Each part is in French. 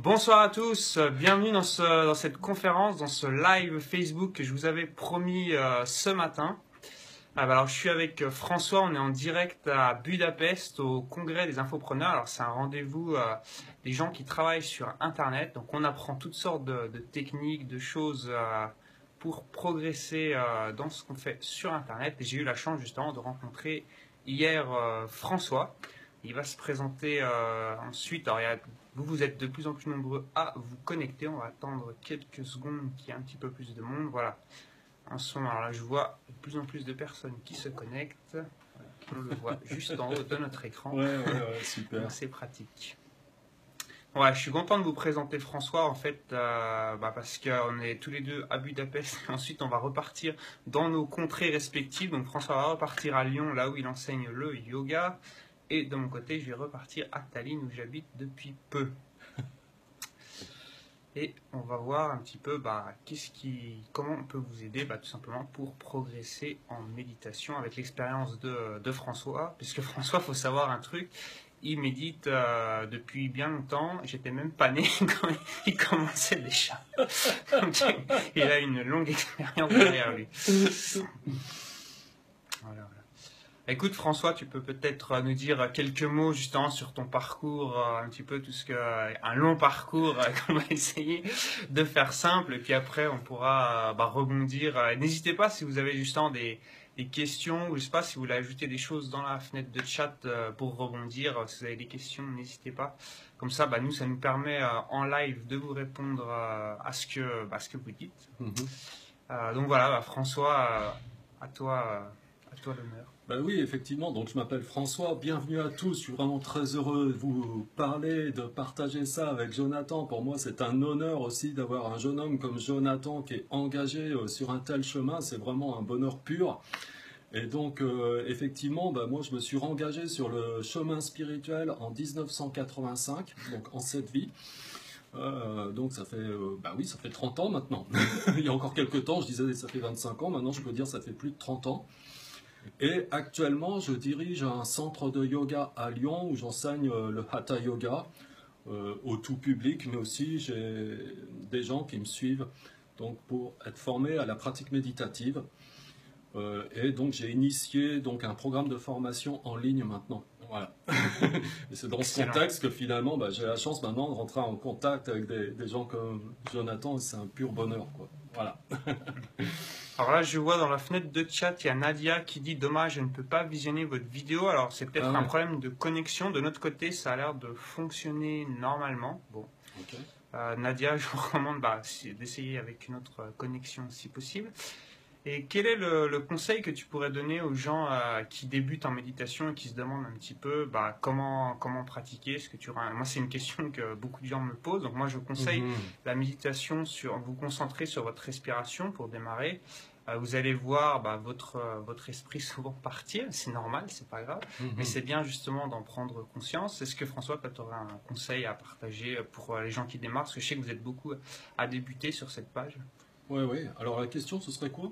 Bonsoir à tous, bienvenue dans cette conférence, dans ce live Facebook que je vous avais promis ce matin. Alors je suis avec François, on est en direct à Budapest au congrès des infopreneurs. Alors c'est un rendez-vous des gens qui travaillent sur Internet, donc on apprend toutes sortes de techniques, de choses pour progresser dans ce qu'on fait sur Internet. Et j'ai eu la chance justement de rencontrer hier François. Il va se présenter ensuite. Alors, vous êtes de plus en plus nombreux à vous connecter. On va attendre quelques secondes qu'il y ait un petit peu plus de monde. Voilà. En ce moment, alors là, je vois de plus en plus de personnes qui se connectent. On le voit juste en haut de notre écran. Ouais, super. C'est pratique. Ouais, je suis content de vous présenter François, en fait, parce qu'on est tous les deux à Budapest. Ensuite, on va repartir dans nos contrées respectives. Donc, François va repartir à Lyon, là où il enseigne le yoga. Et de mon côté, je vais repartir à Tallinn, où j'habite depuis peu. Et on va voir un petit peu comment on peut vous aider, tout simplement pour progresser en méditation avec l'expérience de François. Puisque François, il faut savoir un truc, il médite depuis bien longtemps. J'étais même pas né quand il commençait déjà. Donc, il a une longue expérience derrière lui. Voilà. Écoute François, tu peux peut-être nous dire quelques mots justement sur ton parcours, un petit peu un long parcours qu'on va essayer de faire simple, et puis après on pourra rebondir. N'hésitez pas si vous avez justement des questions, ou je sais pas si vous voulez ajouter des choses dans la fenêtre de chat pour rebondir. Si vous avez des questions, n'hésitez pas. Comme ça, nous, ça nous permet en live de vous répondre à ce que vous dites. Donc voilà, François, à toi l'honneur. Oui, effectivement, donc je m'appelle François, bienvenue à tous, je suis vraiment très heureux de vous parler, de partager ça avec Jonathan. Pour moi, c'est un honneur aussi d'avoir un jeune homme comme Jonathan qui est engagé sur un tel chemin, c'est vraiment un bonheur pur. Et donc, effectivement, moi, je me suis engagé sur le chemin spirituel en 1985, donc en cette vie. Donc ça fait, ça fait 30 ans maintenant. Il y a encore quelques temps, je disais ça fait 25 ans, maintenant je peux dire ça fait plus de 30 ans. Et actuellement, je dirige un centre de yoga à Lyon où j'enseigne le Hatha Yoga au tout public, mais aussi j'ai des gens qui me suivent donc, pour être formés à la pratique méditative. Et donc j'ai initié donc, un programme de formation en ligne maintenant. Voilà. Et c'est dans ce contexte que finalement j'ai la chance maintenant de rentrer en contact avec des gens comme Jonathan, et c'est un pur bonheur, quoi. Voilà. Alors là, je vois dans la fenêtre de chat, il y a Nadia qui dit « Dommage, je ne peux pas visionner votre vidéo ». Alors, c'est peut-être un problème de connexion. De notre côté, ça a l'air de fonctionner normalement. Bon. Okay. Nadia, je vous recommande d'essayer avec une autre connexion si possible. Et quel est le conseil que tu pourrais donner aux gens qui débutent en méditation et qui se demandent un petit peu comment pratiquer? Moi, c'est une question que beaucoup de gens me posent. Donc moi, je vous conseille la méditation, vous concentrer sur votre respiration pour démarrer. Vous allez voir votre esprit souvent partir. C'est normal, c'est pas grave. Mais c'est bien justement d'en prendre conscience. Est-ce que François, tu aurais un conseil à partager pour les gens qui démarrent? Parce que je sais que vous êtes beaucoup à débuter sur cette page. Oui. Alors la question, ce serait quoi?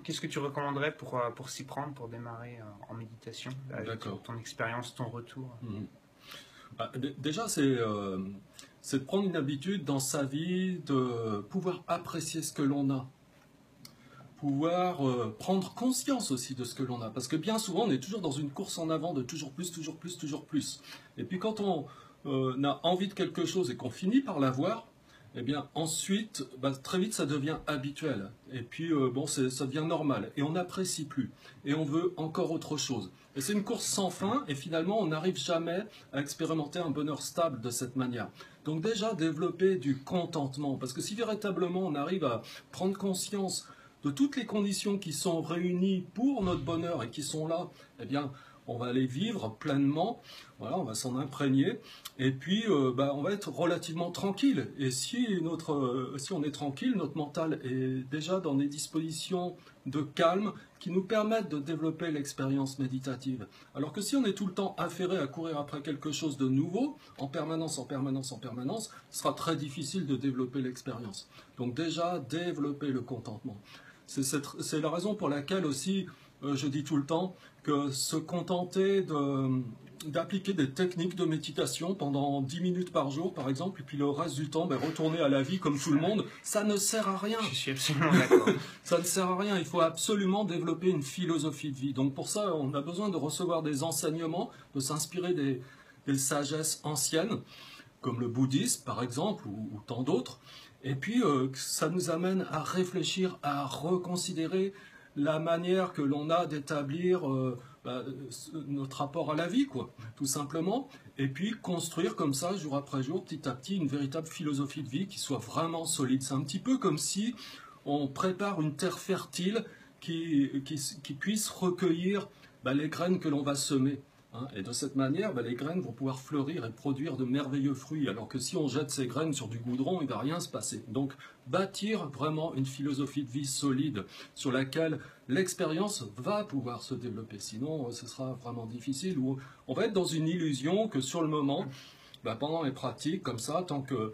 Qu'est-ce que tu recommanderais pour s'y prendre, pour démarrer en méditation, avec ton expérience, ton retour? Déjà, c'est de prendre une habitude dans sa vie, de pouvoir apprécier ce que l'on a, pouvoir prendre conscience aussi de ce que l'on a. Parce que bien souvent, on est toujours dans une course en avant de toujours plus, toujours plus, toujours plus. Et puis quand on a envie de quelque chose et qu'on finit par l'avoir, eh bien ensuite, très vite, ça devient habituel. Et puis, ça devient normal. Et on n'apprécie plus. Et on veut encore autre chose. Et c'est une course sans fin. Et finalement, on n'arrive jamais à expérimenter un bonheur stable de cette manière. Donc déjà, développer du contentement. Parce que si véritablement on arrive à prendre conscience de toutes les conditions qui sont réunies pour notre bonheur et qui sont là, eh bien, on va les vivre pleinement, voilà, on va s'en imprégner, et puis on va être relativement tranquille. Et si on est tranquille, notre mental est déjà dans des dispositions de calme qui nous permettent de développer l'expérience méditative. Alors que si on est tout le temps affairé à courir après quelque chose de nouveau, en permanence, ce sera très difficile de développer l'expérience. Donc déjà, développer le contentement. C'est la raison pour laquelle aussi, je dis tout le temps, que se contenter d'appliquer des techniques de méditation pendant 10 minutes par jour, par exemple, et puis le reste du temps, retourner à la vie comme tout le monde, ça ne sert à rien. Je suis absolument d'accord. Ça ne sert à rien, il faut absolument développer une philosophie de vie. Donc pour ça, on a besoin de recevoir des enseignements, de s'inspirer des sagesses anciennes, comme le bouddhisme par exemple, ou tant d'autres. Et puis ça nous amène à réfléchir, à reconsidérer la manière que l'on a d'établir notre rapport à la vie, quoi, tout simplement. Et puis construire comme ça, jour après jour, petit à petit, une véritable philosophie de vie qui soit vraiment solide. C'est un petit peu comme si on prépare une terre fertile qui puisse recueillir les graines que l'on va semer. Hein. Et de cette manière, les graines vont pouvoir fleurir et produire de merveilleux fruits. Alors que si on jette ces graines sur du goudron, il ne va rien se passer. Donc, bâtir vraiment une philosophie de vie solide sur laquelle l'expérience va pouvoir se développer. Sinon, ce sera vraiment difficile. Ou on va être dans une illusion que sur le moment, pendant les pratiques, comme ça, tant que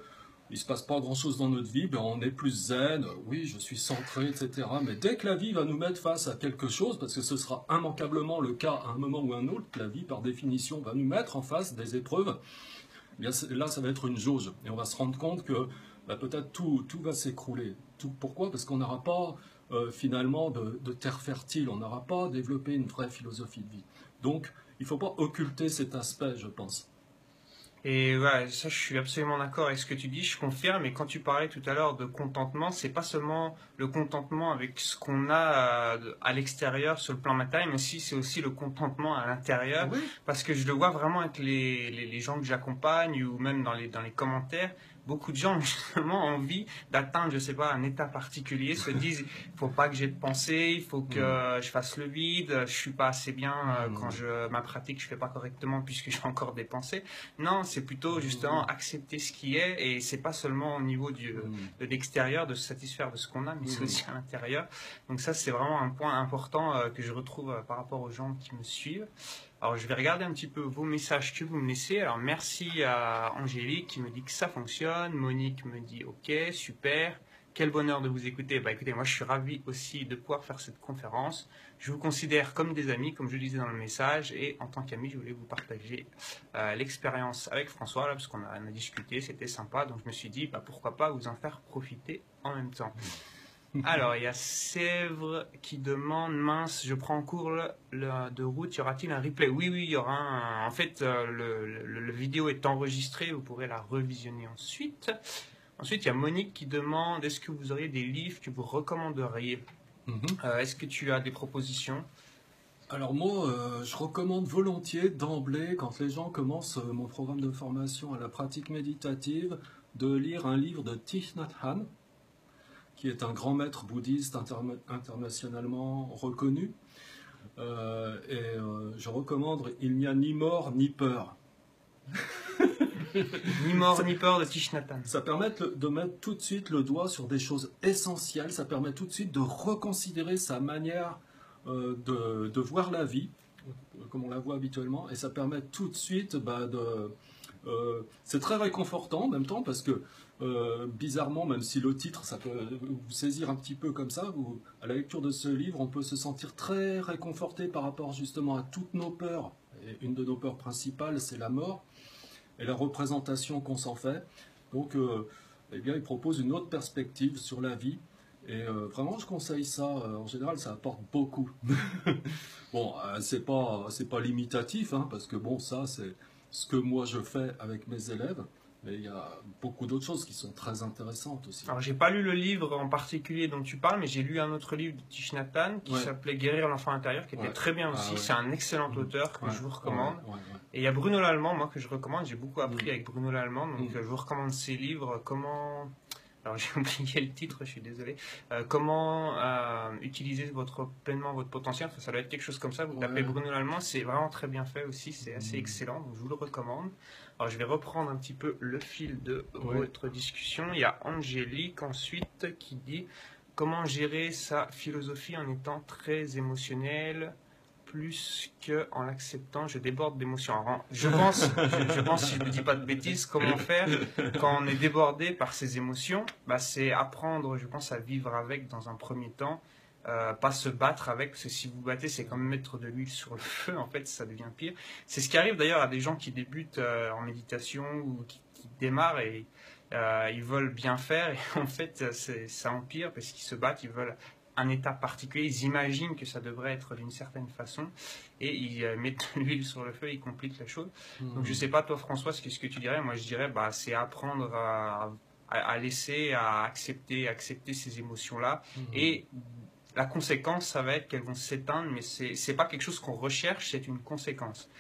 il ne se passe pas grand-chose dans notre vie, on est plus zen, oui, je suis centré, etc. Mais dès que la vie va nous mettre face à quelque chose, parce que ce sera immanquablement le cas à un moment ou un autre, la vie, par définition, va nous mettre en face des épreuves, là, ça va être une jauge. Et on va se rendre compte que peut-être tout va s'écrouler. Pourquoi ? Parce qu'on n'aura pas, finalement, de terre fertile, on n'aura pas développé une vraie philosophie de vie. Donc, il ne faut pas occulter cet aspect, je pense. Et ouais, ça, je suis absolument d'accord avec ce que tu dis, je confirme. Et quand tu parlais tout à l'heure de contentement, c'est pas seulement le contentement avec ce qu'on a à l'extérieur sur le plan matériel, mais c'est aussi le contentement à l'intérieur. Oui. Parce que je le vois vraiment avec les gens que j'accompagne ou même dans les commentaires. Beaucoup de gens, justement, ont envie d'atteindre, je sais pas, un état particulier, se disent, il faut pas que j'ai de pensée, il faut que je fasse le vide, je suis pas assez bien quand ma pratique, je fais pas correctement puisque j'ai encore des pensées. Non, c'est plutôt, justement, accepter ce qui est, et c'est pas seulement au niveau de l'extérieur, de se satisfaire de ce qu'on a, mais c'est aussi à l'intérieur. Donc ça, c'est vraiment un point important que je retrouve par rapport aux gens qui me suivent. Alors, je vais regarder un petit peu vos messages que vous me laissez. Alors, merci à Angélique qui me dit que ça fonctionne. Monique me dit « Ok, super. Quel bonheur de vous écouter. » Écoutez, moi, je suis ravi aussi de pouvoir faire cette conférence. Je vous considère comme des amis, comme je le disais dans le message. Et en tant qu'ami, je voulais vous partager l'expérience avec François, là, parce qu'on a discuté, c'était sympa. Donc, je me suis dit, pourquoi pas vous en faire profiter en même temps. Alors, il y a Sèvres qui demande, mince, je prends en cours de route, y aura-t-il un replay? Oui, il y aura un... En fait, le vidéo est enregistré, vous pourrez la revisionner ensuite. Ensuite, il y a Monique qui demande, est-ce que vous auriez des livres que vous recommanderiez? Est-ce que tu as des propositions? Alors moi, je recommande volontiers d'emblée, quand les gens commencent mon programme de formation à la pratique méditative, de lire un livre de Thich Nhat Hanh, qui est un grand maître bouddhiste internationalement reconnu. Je recommande Il n'y a ni mort ni peur. Ni mort ni peur de Thich Nhat Hanh. Ça permet de mettre tout de suite le doigt sur des choses essentielles, ça permet tout de suite de reconsidérer sa manière de voir la vie, comme on la voit habituellement, et ça permet tout de suite c'est très réconfortant en même temps, parce que bizarrement, même si le titre, ça peut vous saisir un petit peu comme ça, à la lecture de ce livre, on peut se sentir très réconforté par rapport justement à toutes nos peurs. Et une de nos peurs principales, c'est la mort, et la représentation qu'on s'en fait. Donc, il propose une autre perspective sur la vie. Et vraiment, je conseille ça. En général, ça apporte beaucoup. Bon, c'est pas limitatif, hein, parce que bon, ça, c'est ce que moi je fais avec mes élèves. Mais il y a beaucoup d'autres choses qui sont très intéressantes aussi. Alors, j'ai pas lu le livre en particulier dont tu parles, mais j'ai lu un autre livre de Thich Nhat Hanh qui s'appelait Guérir l'enfant intérieur, qui était très bien aussi. C'est un excellent auteur que je vous recommande. Et il y a Bruno Lallemand, moi, que je recommande. J'ai beaucoup appris avec Bruno Lallemand, donc je vous recommande ses livres. Alors, j'ai oublié le titre, je suis désolé. Comment utiliser pleinement votre potentiel. Enfin, ça doit être quelque chose comme ça. Vous tapez Bruno Lallemand, c'est vraiment très bien fait aussi. C'est assez excellent, donc je vous le recommande. Alors, je vais reprendre un petit peu le fil de votre discussion. Il y a Angélique ensuite qui dit « Comment gérer sa philosophie en étant très émotionnel plus qu'en l'acceptant, je déborde d'émotions. » Je pense, si je ne dis pas de bêtises, comment faire quand on est débordé par ses émotions, c'est apprendre, je pense, à vivre avec dans un premier temps pas se battre avec, parce que si vous battez, c'est comme mettre de l'huile sur le feu, en fait, ça devient pire. C'est ce qui arrive d'ailleurs à des gens qui débutent en méditation ou qui démarrent et ils veulent bien faire, et en fait, ça empire parce qu'ils se battent, ils veulent un état particulier, ils imaginent que ça devrait être d'une certaine façon, et ils mettent de l'huile sur le feu, ils compliquent la chose. Donc je sais pas, toi François, ce que tu dirais. Moi je dirais, bah, c'est apprendre à laisser, à accepter ces émotions-là. Et la conséquence, ça va être qu'elles vont s'éteindre, mais c'est pas quelque chose qu'on recherche, c'est une conséquence.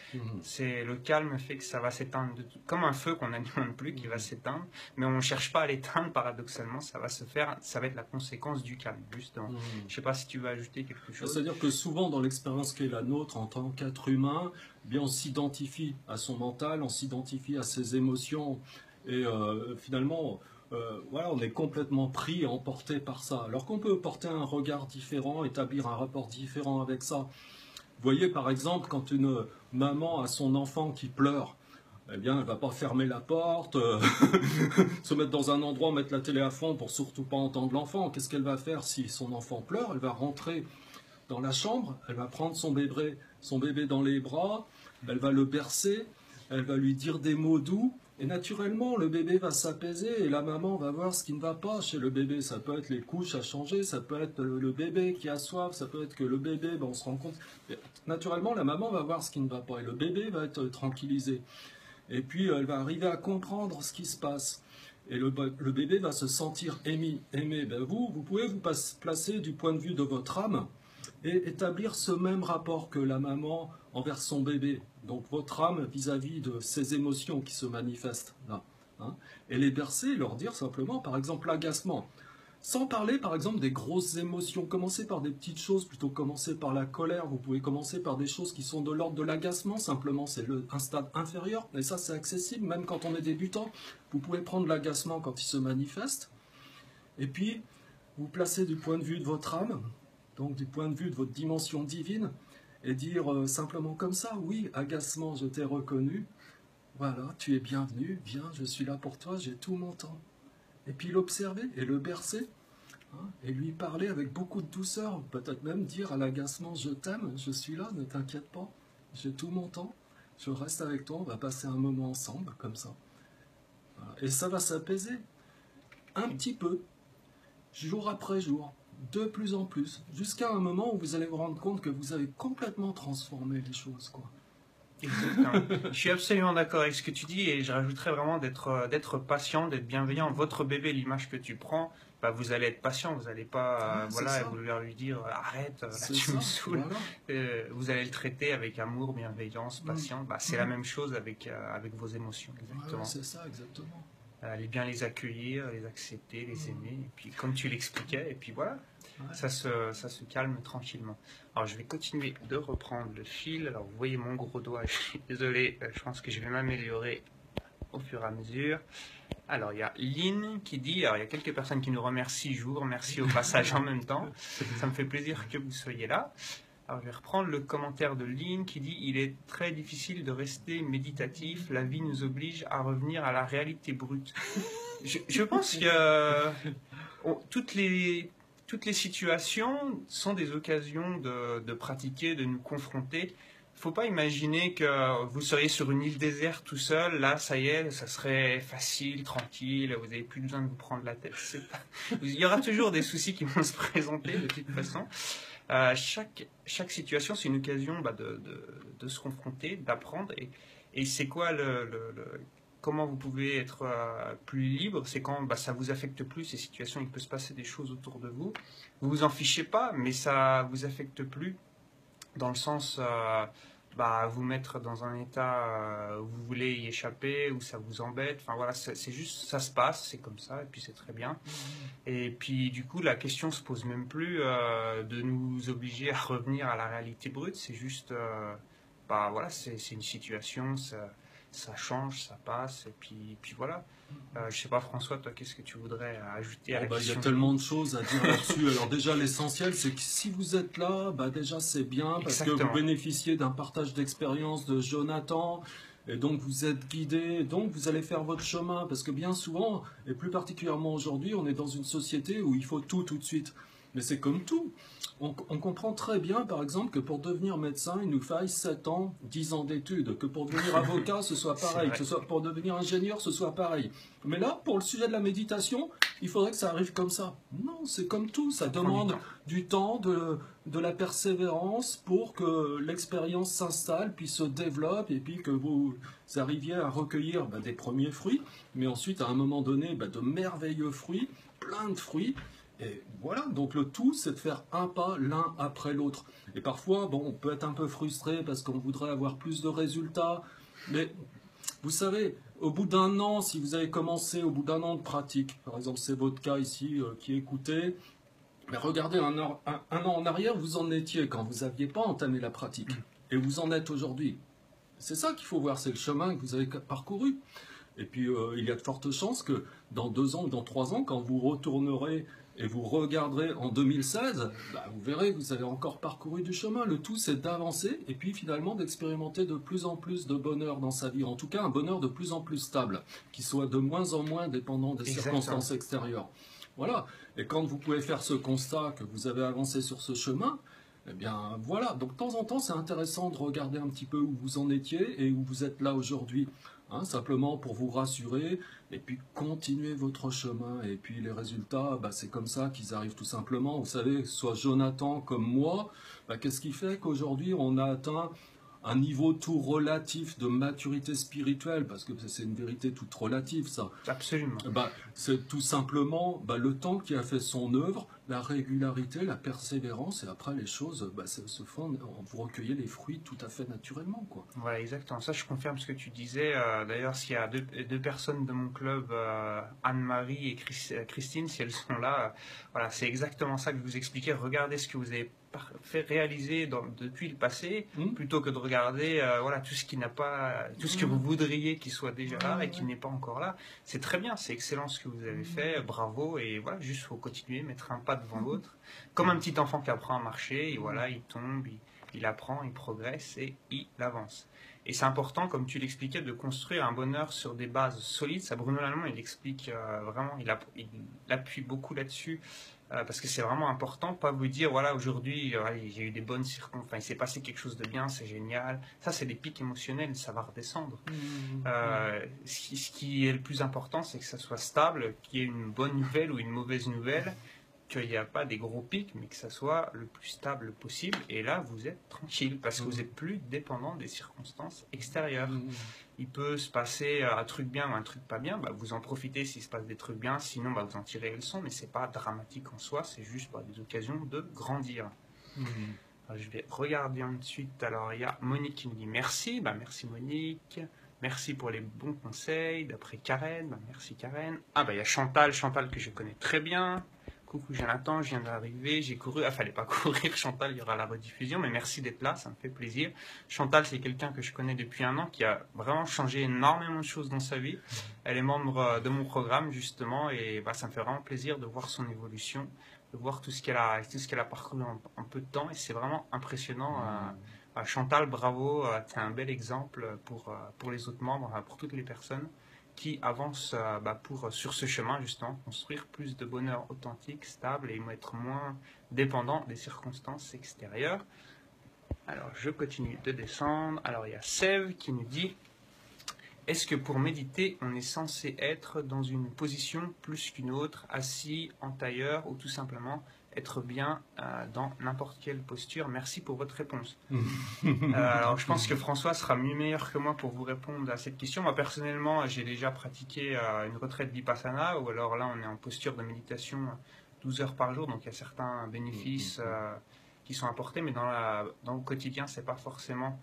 C'est le calme fait que ça va s'éteindre, comme un feu qu'on n'alimente plus, qui va s'éteindre, mais on ne cherche pas à l'éteindre, paradoxalement, ça va se faire, ça va être la conséquence du calme, justement. Je sais pas si tu veux ajouter quelque chose. C'est-à-dire que souvent, dans l'expérience qui est la nôtre en tant qu'être humain, eh bien, on s'identifie à son mental, on s'identifie à ses émotions, et finalement, voilà, on est complètement pris et emporté par ça. Alors qu'on peut porter un regard différent, établir un rapport différent avec ça. Vous voyez, par exemple, quand une maman a son enfant qui pleure, eh bien, elle ne va pas fermer la porte, se mettre dans un endroit, mettre la télé à fond pour surtout pas entendre l'enfant. Qu'est-ce qu'elle va faire si son enfant pleure? Elle va rentrer dans la chambre, elle va prendre son bébé dans les bras, elle va le bercer, elle va lui dire des mots doux, et naturellement, le bébé va s'apaiser et la maman va voir ce qui ne va pas chez le bébé. Ça peut être les couches à changer, ça peut être le bébé qui a soif, ça peut être que le bébé, ben, on se rend compte. Naturellement, la maman va voir ce qui ne va pas et le bébé va être tranquillisé. Et puis, elle va arriver à comprendre ce qui se passe. Et le bébé va se sentir aimé. Ben, vous pouvez vous placer du point de vue de votre âme et établir ce même rapport que la maman envers son bébé. Donc votre âme vis-à-vis de ces émotions qui se manifestent là. Hein, et les bercer, leur dire simplement, par exemple, l'agacement. Sans parler, par exemple, des grosses émotions. Commencez par des petites choses, plutôt que commencer par la colère. Vous pouvez commencer par des choses qui sont de l'ordre de l'agacement, simplement. C'est un stade inférieur, et ça, c'est accessible, même quand on est débutant. Vous pouvez prendre l'agacement quand il se manifeste. Et puis, vous placez du point de vue de votre âme, donc du point de vue de votre dimension divine, et dire simplement comme ça, oui, agacement, je t'ai reconnu, voilà, tu es bienvenu, viens, je suis là pour toi, j'ai tout mon temps. Et puis l'observer et le bercer, hein, et lui parler avec beaucoup de douceur, peut-être même dire à l'agacement, je t'aime, je suis là, ne t'inquiète pas, j'ai tout mon temps, je reste avec toi, on va passer un moment ensemble, comme ça. Voilà. Et ça va s'apaiser, un petit peu, jour après jour, de plus en plus, jusqu'à un moment où vous allez vous rendre compte que vous avez complètement transformé les choses, quoi. Exactement. Je suis absolument d'accord avec ce que tu dis, et je rajouterais vraiment d'être patient, d'être bienveillant. Votre bébé, l'image que tu prends, bah, vous allez être patient, vous n'allez pas vouloir lui dire arrête, là tu me saoules. Voilà. Vous allez le traiter avec amour, bienveillance, patience. Bah, c'est la même chose avec vos émotions, exactement. Voilà, c'est ça, exactement. Allez bien les accueillir, les accepter, les aimer, et puis comme tu l'expliquais, et puis voilà, ça se calme tranquillement. Alors je vais continuer de reprendre le fil. Alors vous voyez mon gros doigt, je suis désolé, je pense que je vais m'améliorer au fur et à mesure. Alors il y a Lynn qui dit, alors il y a quelques personnes qui nous remercient, je vous remercie au passage en même temps, ça me fait plaisir que vous soyez là. Alors, je vais reprendre le commentaire de Lynn qui dit « Il est très difficile de rester méditatif, la vie nous oblige à revenir à la réalité brute. » Je pense que toutes les situations sont des occasions de pratiquer, de nous confronter. Il ne faut pas imaginer que vous seriez sur une île déserte tout seul, là ça y est, ça serait facile, tranquille, vous n'avez plus besoin de vous prendre la tête. Il y aura toujours des soucis qui vont se présenter de toute façon. Chaque situation, c'est une occasion de se confronter, d'apprendre. Et c'est quoi comment vous pouvez être plus libre? C'est quand ça vous affecte plus ces situations, il peut se passer des choses autour de vous. Vous vous en fichez pas, mais ça vous affecte plus dans le sens vous mettre dans un état où vous voulez y échapper, où ça vous embête. Enfin voilà, c'est juste, ça se passe, c'est comme ça, et puis c'est très bien. Et puis du coup, la question se pose même plus de nous obliger à revenir à la réalité brute. C'est juste, voilà, c'est une situation, ça change, ça passe, et puis voilà. Je sais pas, François, toi, qu'est-ce que tu voudrais ajouter à la question? Il y a tellement de choses à dire là-dessus. Alors déjà, l'essentiel, c'est que si vous êtes là, déjà c'est bien, parce Exactement. que vous bénéficiez d'un partage d'expérience de Jonathan, et donc vous êtes guidé, donc vous allez faire votre chemin, parce que bien souvent, et plus particulièrement aujourd'hui, on est dans une société où il faut tout de suite. Mais c'est comme tout. On comprend très bien, par exemple, que pour devenir médecin, il nous faille 7 ans, 10 ans d'études, que pour devenir avocat, ce soit pareil, que ce soit pour devenir ingénieur, ce soit pareil. Mais là, pour le sujet de la méditation, il faudrait que ça arrive comme ça. Non, c'est comme tout, ça demande du temps, de la persévérance pour que l'expérience s'installe, puis se développe, et puis que vous arriviez à recueillir des premiers fruits, mais ensuite, à un moment donné, de merveilleux fruits, plein de fruits. Et voilà, donc le tout, c'est de faire un pas l'un après l'autre. Et parfois, bon, on peut être un peu frustré parce qu'on voudrait avoir plus de résultats. Mais vous savez, au bout d'un an, si vous avez commencé au bout d'un an de pratique, par exemple, c'est votre cas ici qui écoutez, mais regardez un an en arrière, vous en étiez quand vous n'aviez pas entamé la pratique. Et vous en êtes aujourd'hui. C'est ça qu'il faut voir, c'est le chemin que vous avez parcouru. Et puis, il y a de fortes chances que dans 2 ans ou dans 3 ans, quand vous retournerez et vous regarderez en 2016, vous verrez que vous avez encore parcouru du chemin. Le tout, c'est d'avancer et puis finalement d'expérimenter de plus en plus de bonheur dans sa vie. En tout cas, un bonheur de plus en plus stable, qui soit de moins en moins dépendant des circonstances extérieures. Voilà. Et quand vous pouvez faire ce constat que vous avez avancé sur ce chemin, eh bien voilà. Donc de temps en temps, c'est intéressant de regarder un petit peu où vous en étiez et où vous êtes là aujourd'hui. Simplement pour vous rassurer et puis continuer votre chemin. Et puis les résultats, c'est comme ça qu'ils arrivent tout simplement. Vous savez, que ce soit Jonathan comme moi, qu'est-ce qui fait qu'aujourd'hui on a atteint un niveau tout relatif de maturité spirituelle, parce que c'est une vérité toute relative, ça. Absolument. C'est tout simplement le temps qui a fait son œuvre, la régularité, la persévérance, et après les choses se font, vous recueillez les fruits tout à fait naturellement, quoi. Voilà, exactement. Ça, je confirme ce que tu disais. D'ailleurs, s'il y a deux personnes de mon club, Anne-Marie et Christine, si elles sont là, voilà, c'est exactement ça que je vous expliquais. Regardez ce que vous avez fait réaliser depuis le passé, plutôt que de regarder voilà, tout ce qui n'a pas, tout ce que vous voudriez qu'il soit déjà là et qui n'est pas encore là. C'est très bien, c'est excellent ce que vous avez fait, bravo, et voilà, juste faut continuer, mettre un pas devant l'autre, comme un petit enfant qui apprend à marcher, et voilà, il tombe, il apprend, il progresse et il avance. Et c'est important, comme tu l'expliquais, de construire un bonheur sur des bases solides. Ça, Bruno Lallemand, il explique vraiment, il appuie beaucoup là-dessus, parce que c'est vraiment important, pas vous dire, voilà, aujourd'hui, j'ai eu des bonnes circonstances, enfin, il s'est passé quelque chose de bien, c'est génial. Ça, c'est des pics émotionnels, ça va redescendre. Ce qui est le plus important, c'est que ça soit stable, qu'il y ait une bonne nouvelle ou une mauvaise nouvelle, qu'il n'y a pas des gros pics, mais que ça soit le plus stable possible. Et là, vous êtes tranquille, parce que vous n'êtes plus dépendant des circonstances extérieures. Il peut se passer un truc bien ou un truc pas bien, vous en profitez s'il se passe des trucs bien, sinon vous en tirez les leçons, mais c'est pas dramatique en soi, c'est juste des occasions de grandir. Alors, je vais regarder ensuite. Alors, il y a Monique qui nous dit merci. Merci Monique. Merci pour les bons conseils. D'après Karen, merci Karen. Il y a Chantal que je connais très bien. Coucou Jonathan, je viens d'arriver, j'ai couru. Fallait pas courir, Chantal, il y aura la rediffusion, mais merci d'être là, ça me fait plaisir. Chantal, c'est quelqu'un que je connais depuis 1 an, qui a vraiment changé énormément de choses dans sa vie. Elle est membre de mon programme, justement, et ça me fait vraiment plaisir de voir son évolution, de voir tout ce qu'elle a parcouru en peu de temps, et c'est vraiment impressionnant. Chantal, bravo, tu es un bel exemple pour les autres membres, pour toutes les personnes qui avancent sur ce chemin, justement, construire plus de bonheur authentique, stable, et être moins dépendant des circonstances extérieures. Alors, je continue de descendre. Alors, il y a Sève qui nous dit « Est-ce que pour méditer, on est censé être dans une position plus qu'une autre, assis, en tailleur, ou tout simplement être bien dans n'importe quelle posture? Merci pour votre réponse. » Alors, je pense que François sera mieux meilleur que moi pour vous répondre à cette question. Moi, personnellement, j'ai déjà pratiqué une retraite Vipassana, ou alors là, on est en posture de méditation 12 heures par jour, donc il y a certains bénéfices qui sont apportés, mais dans le quotidien, c'est pas forcément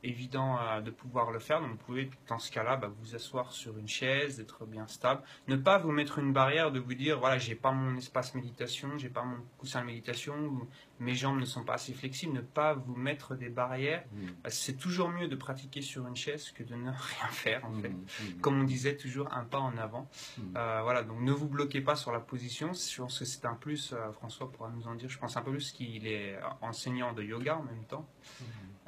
évident de pouvoir le faire. Donc vous pouvez dans ce cas-là vous asseoir sur une chaise, être bien stable, ne pas vous mettre une barrière de vous dire voilà, j'ai pas mon espace méditation, j'ai pas mon coussin de méditation, ou mes jambes ne sont pas assez flexibles. Ne pas vous mettre des barrières. C'est toujours mieux de pratiquer sur une chaise que de ne rien faire, en fait. Comme on disait, toujours un pas en avant. Voilà, donc ne vous bloquez pas sur la position. Je pense que c'est un plus, François pourra nous en dire, je pense un peu plus qu'il est enseignant de yoga en même temps.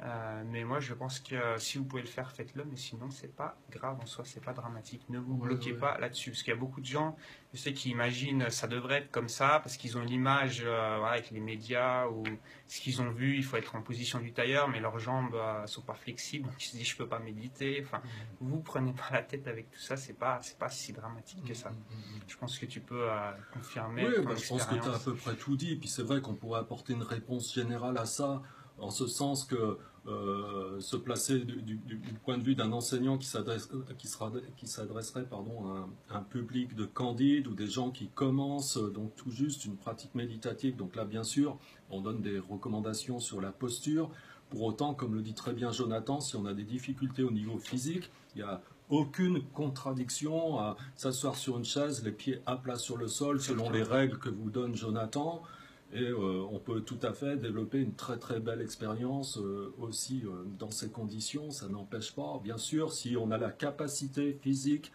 Mais moi, je pense que si vous pouvez le faire, faites-le. Mais sinon, c'est pas grave en soi, c'est pas dramatique. Ne vous bloquez pas là-dessus. Parce qu'il y a beaucoup de gens, je sais, qui imaginent ça devrait être comme ça parce qu'ils ont l'image voilà, avec les médias ou ce qu'ils ont vu. Il faut être en position du tailleur, mais leurs jambes sont pas flexibles. Donc ils se disent, je peux pas méditer. Enfin, vous prenez pas la tête avec tout ça. C'est pas si dramatique que ça. Je pense que tu peux confirmer. Oui, ton je pense que tu as à peu près tout dit. Puis c'est vrai qu'on pourrait apporter une réponse générale à ça, en ce sens que se placer du point de vue d'un enseignant qui s'adresserait à un public de candides ou des gens qui commencent donc tout juste une pratique méditative. Donc là, bien sûr, on donne des recommandations sur la posture. Pour autant, comme le dit très bien Jonathan, si on a des difficultés au niveau physique, il y a aucune contradiction à s'asseoir sur une chaise, les pieds à plat sur le sol, selon les règles que vous donne Jonathan. Et on peut tout à fait développer une très très belle expérience aussi dans ces conditions. Ça n'empêche pas, bien sûr, si on a la capacité physique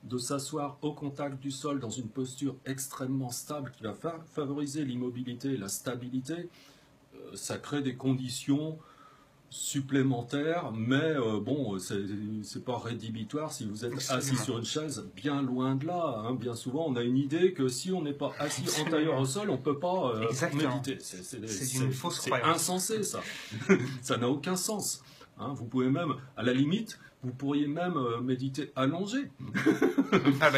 de s'asseoir au contact du sol dans une posture extrêmement stable qui va favoriser l'immobilité et la stabilité, ça crée des conditions supplémentaires, mais bon, c'est pas rédhibitoire si vous êtes assis sur une chaise, bien loin de là. Hein. Bien souvent, on a une idée que si on n'est pas assis en tailleur au sol, on peut pas méditer. C'est une fausse croyance. C'est insensé, ça. Ça n'a aucun sens. Hein. Vous pouvez même, à la limite, vous pourriez même méditer allongé.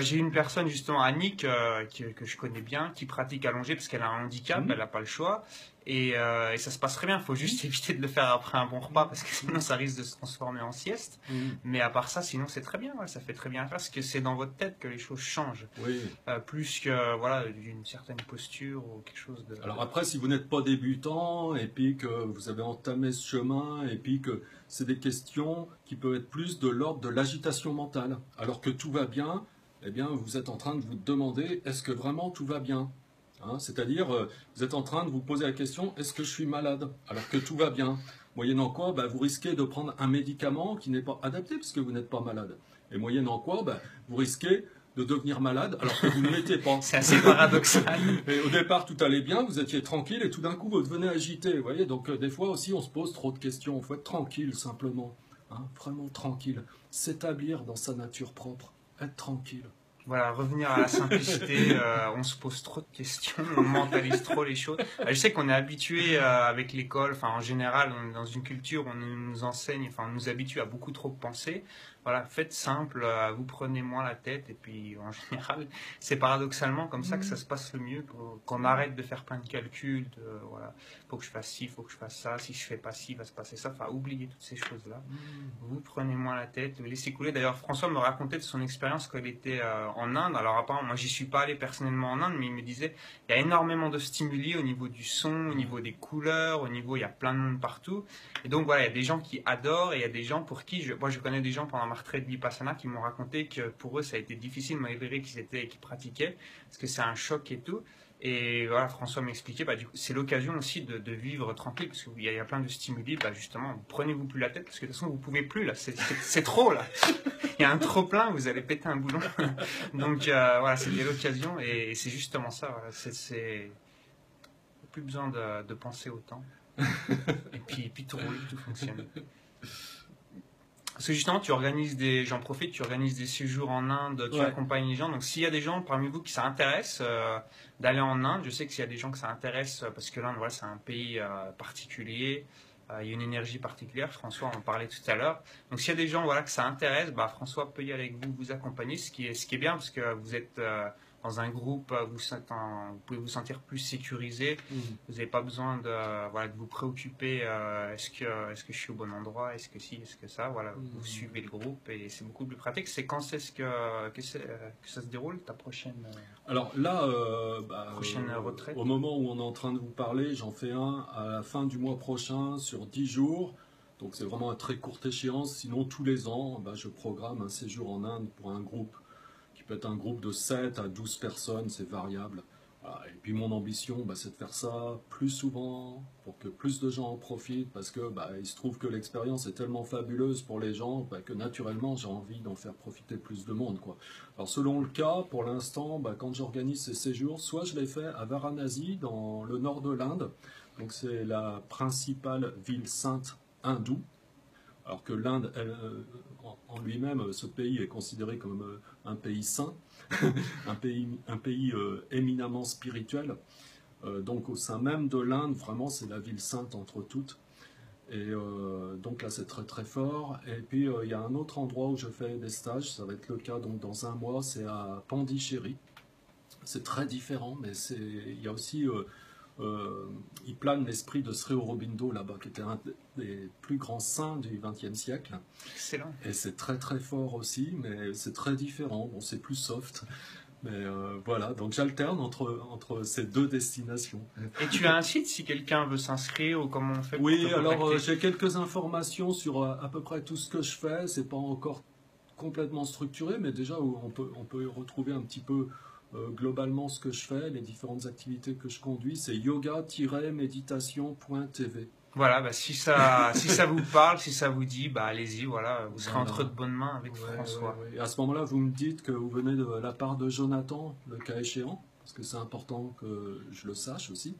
J'ai une personne justement, Annick, que je connais bien, qui pratique allongé parce qu'elle a un handicap, elle n'a pas le choix. Et ça se passe très bien, il faut juste éviter de le faire après un bon repas parce que sinon ça risque de se transformer en sieste. Mais à part ça, sinon c'est très bien, ça fait très bien à faire parce que c'est dans votre tête que les choses changent. Oui. Plus que voilà, d'une certaine posture ou quelque chose de... Alors après, si vous n'êtes pas débutant et puis que vous avez entamé ce chemin et puis que c'est des questions qui peuvent être plus de l'ordre de l'agitation mentale, alors que tout va bien, eh bien vous êtes en train de vous demander est-ce que vraiment tout va bien? Hein, c'est-à-dire, vous êtes en train de vous poser la question, est-ce que je suis malade? Alors que tout va bien. Moyennant quoi, vous risquez de prendre un médicament qui n'est pas adapté puisque vous n'êtes pas malade. Et moyennant quoi, vous risquez de devenir malade alors que vous ne l'étiez pas. C'est assez paradoxal. Et au départ, tout allait bien, vous étiez tranquille et tout d'un coup, vous devenez agité. Vous voyez, donc des fois aussi, on se pose trop de questions. Il faut être tranquille simplement. Hein, vraiment tranquille. S'établir dans sa nature propre. Être tranquille. Voilà, revenir à la simplicité, on se pose trop de questions, on mentalise trop les choses. Je sais qu'on est habitué avec l'école, enfin en général, on est dans une culture où on nous enseigne, enfin on nous habitue à beaucoup trop penser. Voilà, faites simple, vous prenez moins la tête et puis en général, c'est paradoxalement comme ça que ça se passe le mieux, qu'on arrête de faire plein de calculs, voilà, faut que je fasse ci, faut que je fasse ça, si je fais pas ci, va se passer ça, enfin oubliez toutes ces choses-là. Vous prenez moins la tête, vous laissez couler. D'ailleurs, François me racontait de son expérience quand il était en Inde. Alors apparemment, moi j'y suis pas allé personnellement en Inde, mais il me disait il y a énormément de stimuli au niveau du son, au niveau des couleurs, au niveau, il y a plein de monde partout. Et donc voilà, il y a des gens qui adorent et il y a des gens pour qui, moi je connais des gens pendant ma retraite de Vipassana qui m'ont raconté que pour eux ça a été difficile malgré qu'ils pratiquaient, parce que c'est un choc et tout. Et voilà, François m'expliquait, du coup, c'est l'occasion aussi de vivre tranquille, parce qu'il y a plein de stimuli, justement, prenez-vous plus la tête, parce que de toute façon, vous pouvez plus, là, c'est trop, là. Il y a un trop plein, vous allez péter un boulon. Donc, voilà, c'était l'occasion, et c'est justement ça, voilà, c'est plus besoin de penser autant. Et puis tout roule, tout fonctionne. Parce que justement, j'en profite, tu organises des séjours en Inde, tu accompagnes les gens. Donc s'il y a des gens parmi vous qui ça intéresse d'aller en Inde, je sais que s'il y a des gens que ça intéresse, parce que l'Inde, voilà, c'est un pays particulier, il y a une énergie particulière, François en parlait tout à l'heure. Donc s'il y a des gens voilà, que ça intéresse, François peut y aller avec vous, vous accompagner, ce qui est bien, parce que vous êtes... dans un groupe, vous pouvez vous sentir plus sécurisé. Vous n'avez pas besoin de vous préoccuper. Est-ce que je suis au bon endroit? Est-ce que si? Est-ce que ça? Voilà, vous suivez le groupe et c'est beaucoup plus pratique. C'est quand est-ce que ça se déroule, ta prochaine? Alors là, prochaine retraite. Au moment où on est en train de vous parler, j'en fais un à la fin du mois prochain sur 10 jours. Donc c'est vraiment à très courte échéance. Sinon, tous les ans, je programme un séjour en Inde pour un groupe. Peut être un groupe de 7 à 12 personnes, c'est variable. Voilà. Et puis mon ambition, c'est de faire ça plus souvent, pour que plus de gens en profitent, parce que il se trouve que l'expérience est tellement fabuleuse pour les gens, que naturellement j'ai envie d'en faire profiter plus de monde, quoi. Alors selon le cas, pour l'instant, quand j'organise ces séjours, soit je les fais à Varanasi, dans le nord de l'Inde, donc c'est la principale ville sainte hindou, alors que l'Inde, en lui-même, ce pays est considéré comme un pays saint, un pays éminemment spirituel. Donc au sein même de l'Inde, vraiment, c'est la ville sainte entre toutes. Et donc là, c'est très très fort. Et puis il y a un autre endroit où je fais des stages, ça va être le cas donc dans un mois, c'est à Pondichéry. C'est très différent, mais il y a aussi, il plane l'esprit de Sri Aurobindo là-bas, qui était un des plus grands saints du XXe siècle. Excellent. Et c'est très très fort aussi, mais c'est très différent. Bon, c'est plus soft. Mais voilà, donc j'alterne entre ces deux destinations. Et tu as un site si quelqu'un veut s'inscrire ou comment on fait pour Oui, te alors contacter? j'ai quelques informations sur à peu près tout ce que je fais. C'est pas encore complètement structuré, mais déjà on peut retrouver un petit peu globalement ce que je fais, les différentes activités que je conduis. C'est yoga-méditation.tv. Voilà, bah, si ça vous parle, si ça vous dit, bah allez-y, voilà, vous serez Voilà. entre de bonnes mains avec Ouais, François. ouais, ouais. Et à ce moment-là, vous me dites que vous venez de la part de Jonathan, le cas échéant, parce que c'est important que je le sache aussi.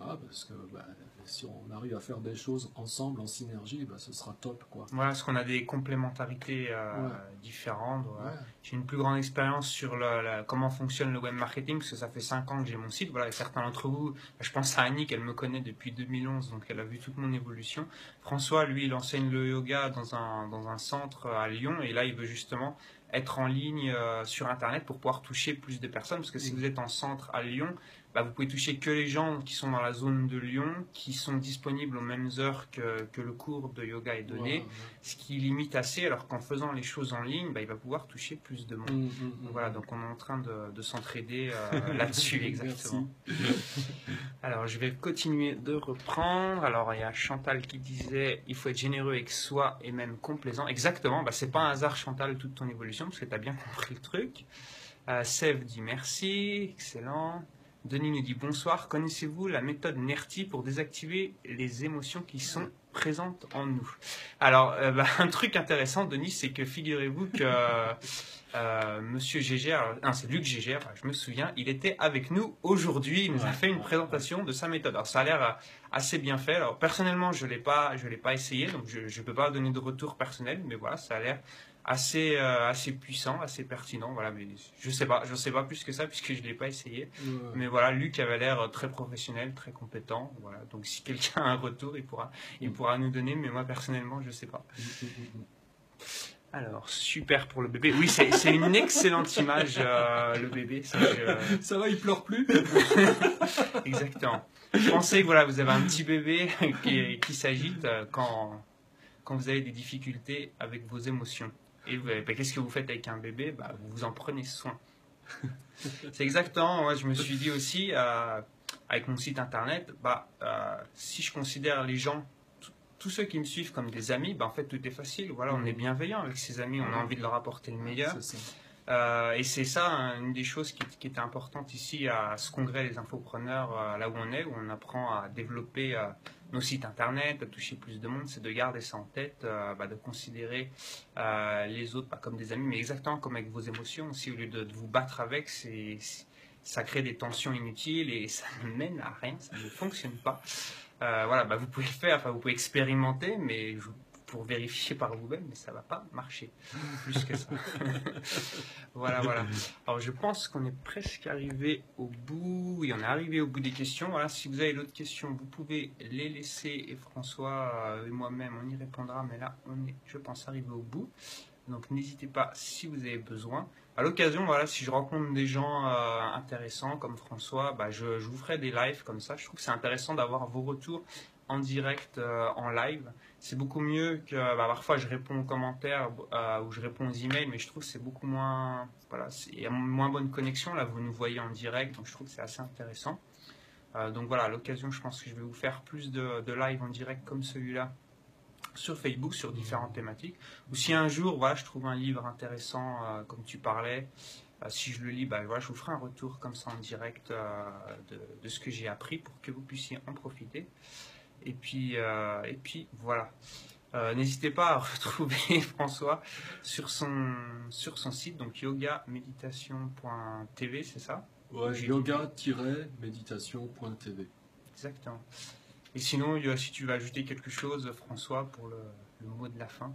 Ah, parce que bah, si on arrive à faire des choses ensemble, en synergie, bah, ce sera top, quoi. Voilà, parce qu'on a des complémentarités Ouais. différentes. Voilà. Ouais. J'ai une plus grande expérience sur comment fonctionne le web marketing, parce que ça fait 5 ans que j'ai mon site. Voilà, et certains d'entre vous, je pense à Annick, elle me connaît depuis 2011, donc elle a vu toute mon évolution. François, lui, il enseigne le yoga dans un centre à Lyon, et là, il veut justement être en ligne sur Internet pour pouvoir toucher plus de personnes, parce que si vous êtes en centre à Lyon, bah, vous pouvez toucher que les gens qui sont dans la zone de Lyon, qui sont disponibles aux mêmes heures que le cours de yoga est donné, Ouais, ce qui limite assez, alors qu'en faisant les choses en ligne, bah, il va pouvoir toucher plus de monde. ouais. Donc voilà, donc on est en train de s'entraider là-dessus, exactement. Alors je vais continuer de reprendre. Alors il y a Chantal qui disait il faut être généreux avec soi et même complaisant. Exactement, bah, c'est pas un hasard Chantal toute ton évolution, parce que tu as bien compris le truc. Sève dit merci, excellent. Denis nous dit bonsoir, connaissez-vous la méthode NERTI pour désactiver les émotions qui sont présentes en nous? Alors, un truc intéressant, Denis, c'est que figurez-vous que Monsieur Gégère, non, c'est Luc Gégère, je me souviens, il était avec nous aujourd'hui, il nous a fait une présentation de sa méthode. Alors, ça a l'air assez bien fait. Alors, personnellement, je l'ai pas essayé, donc je ne peux pas donner de retour personnel, mais voilà, ça a l'air assez puissant, assez pertinent. Voilà, mais je sais pas plus que ça puisque je l'ai pas essayé. Ouais. Mais voilà, Luc avait l'air très professionnel, très compétent. Voilà, donc si quelqu'un a un retour, il pourra nous donner. Mais moi personnellement, je sais pas. Alors, super pour le bébé. Oui, c'est une excellente image, le bébé. Ça va, il pleure plus. Exactement. Pensez que voilà, vous avez un petit bébé qui s'agite quand vous avez des difficultés avec vos émotions. Et qu'est-ce que vous faites avec un bébé? Vous vous en prenez soin. C'est exactement, moi je me suis dit aussi, avec mon site internet, si je considère les gens, tous ceux qui me suivent comme des amis, en fait tout est facile. Voilà, on est bienveillant avec ses amis, on a envie de leur apporter le meilleur. C'est ça. Et c'est ça, une des choses qui était importante ici à ce congrès des infopreneurs, là où on est, où on apprend à développer nos sites internet, à toucher plus de monde, c'est de garder ça en tête, de considérer les autres comme des amis, mais exactement comme avec vos émotions aussi, au lieu de vous battre avec, ça crée des tensions inutiles et ça ne mène à rien, ça ne fonctionne pas. Vous pouvez le faire, vous pouvez expérimenter, mais pour vérifier par vous-même, mais ça va pas marcher plus que ça. Voilà. Alors je pense qu'on est presque arrivé au bout. Oui, on est arrivé au bout des questions. Voilà, si vous avez d'autres questions, vous pouvez les laisser et François et moi-même, on y répondra. Mais là, on est, je pense, arrivé au bout. Donc n'hésitez pas si vous avez besoin. À l'occasion, voilà, si je rencontre des gens intéressants comme François, je vous ferai des lives comme ça. Je trouve que c'est intéressant d'avoir vos retours en direct, en live. C'est beaucoup mieux que parfois je réponds aux commentaires ou je réponds aux emails, mais je trouve que c'est beaucoup moins, il y a moins bonne connexion. Là, vous nous voyez en direct, donc je trouve que c'est assez intéressant. Donc voilà, à l'occasion, je pense que je vais vous faire plus de live en direct comme celui-là sur Facebook, sur différentes thématiques. Ou si un jour, je trouve un livre intéressant, comme tu parlais, si je le lis, je vous ferai un retour comme ça en direct de ce que j'ai appris pour que vous puissiez en profiter. Et puis voilà. N'hésitez pas à retrouver François sur son site, donc yogaméditation.tv, c'est ça? Ouais, yoga-méditation.tv. Exactement. Et sinon, si tu veux ajouter quelque chose, François, pour le mot de la fin.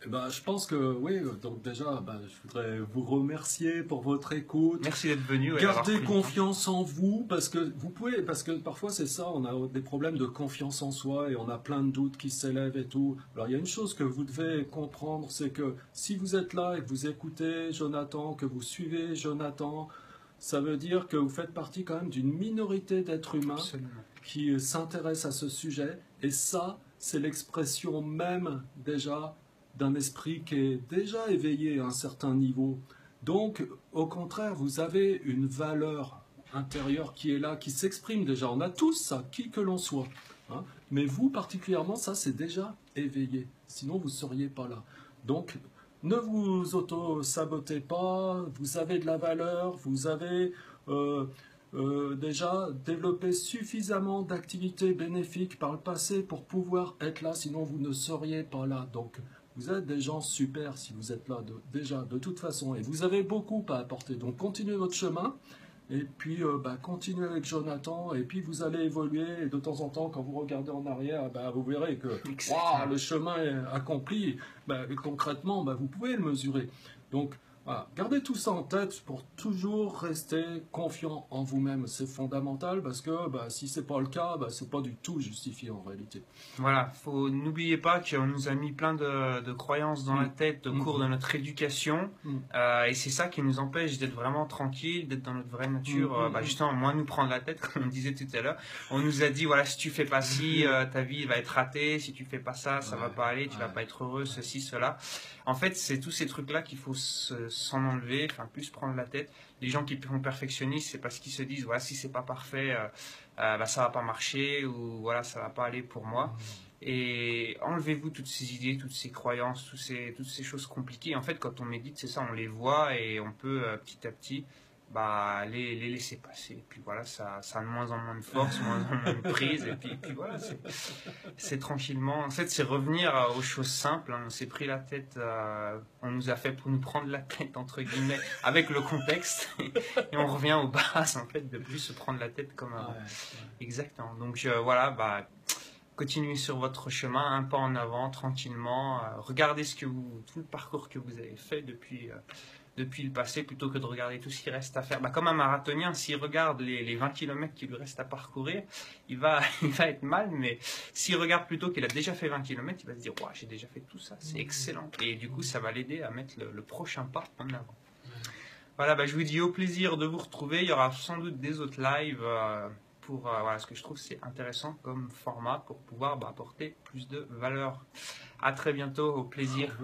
Eh ben, je pense que oui, donc déjà, je voudrais vous remercier pour votre écoute. Merci d'être venu. Gardez confiance en vous, parce que parfois c'est ça, on a des problèmes de confiance en soi et on a plein de doutes qui s'élèvent et tout. Alors il y a une chose que vous devez comprendre, c'est que si vous êtes là et que vous écoutez Jonathan, que vous suivez Jonathan, ça veut dire que vous faites partie quand même d'une minorité d'êtres humains qui s'intéressent à ce sujet, et ça, c'est l'expression même déjà d'un esprit qui est déjà éveillé à un certain niveau. Donc, au contraire, vous avez une valeur intérieure qui est là, qui s'exprime déjà. On a tous ça, qui que l'on soit. Hein. Mais vous, particulièrement, ça, c'est déjà éveillé. Sinon, vous ne seriez pas là. Donc, ne vous auto-sabotez pas. Vous avez de la valeur. Vous avez déjà développé suffisamment d'activités bénéfiques par le passé pour pouvoir être là. Sinon, vous ne seriez pas là. Donc, vous êtes des gens super si vous êtes là déjà de toute façon, et vous avez beaucoup à apporter. Donc continuez votre chemin, et puis continuez avec Jonathan, et puis vous allez évoluer, et de temps en temps quand vous regardez en arrière, vous verrez que le chemin est accompli. Concrètement, vous pouvez le mesurer. Donc voilà, gardez tout ça en tête pour toujours rester confiant en vous-même. C'est fondamental, parce que si c'est pas le cas, c'est pas du tout justifié en réalité. Voilà, n'oubliez pas qu'on nous a mis plein de croyances dans la tête au cours de notre éducation, et c'est ça qui nous empêche d'être vraiment tranquille, d'être dans notre vraie nature. Justement, moins nous prendre la tête, comme on disait tout à l'heure. On nous a dit, voilà, si tu fais pas ci, ta vie va être ratée, si tu fais pas ça, ça va pas aller, tu vas pas être heureux, ceci, cela. En fait, c'est tous ces trucs-là qu'il faut s'en enlever, plus prendre la tête. Les gens qui sont perfectionnistes, c'est parce qu'ils se disent, voilà, si c'est pas parfait, ça va pas marcher, ou voilà, ça va pas aller pour moi. Et enlevez-vous toutes ces idées, toutes ces croyances, toutes ces choses compliquées. En fait, quand on médite, c'est ça, on les voit et on peut petit à petit les laisser passer. Et puis voilà, ça a de moins en moins de force, moins en moins de prise. Et puis voilà, c'est tranquillement. En fait, c'est revenir aux choses simples. Hein. On s'est pris la tête, on nous a fait pour nous prendre la tête, entre guillemets, avec le contexte. Et on revient aux bases, en fait, de plus se prendre la tête comme avant. Exactement. Donc voilà, continuez sur votre chemin, un pas en avant, tranquillement. Regardez tout le parcours que vous avez fait depuis le passé, plutôt que de regarder tout ce qui reste à faire. Comme un marathonien, s'il regarde les 20 km qu'il lui reste à parcourir, il va être mal, mais s'il regarde plutôt qu'il a déjà fait 20 km, il va se dire « j'ai déjà fait tout ça, c'est excellent ». Et du coup, ça va l'aider à mettre le prochain pas en avant. Voilà, je vous dis au plaisir de vous retrouver. Il y aura sans doute des autres lives ce que je trouve c'est intéressant comme format pour pouvoir apporter plus de valeur. À très bientôt, au plaisir.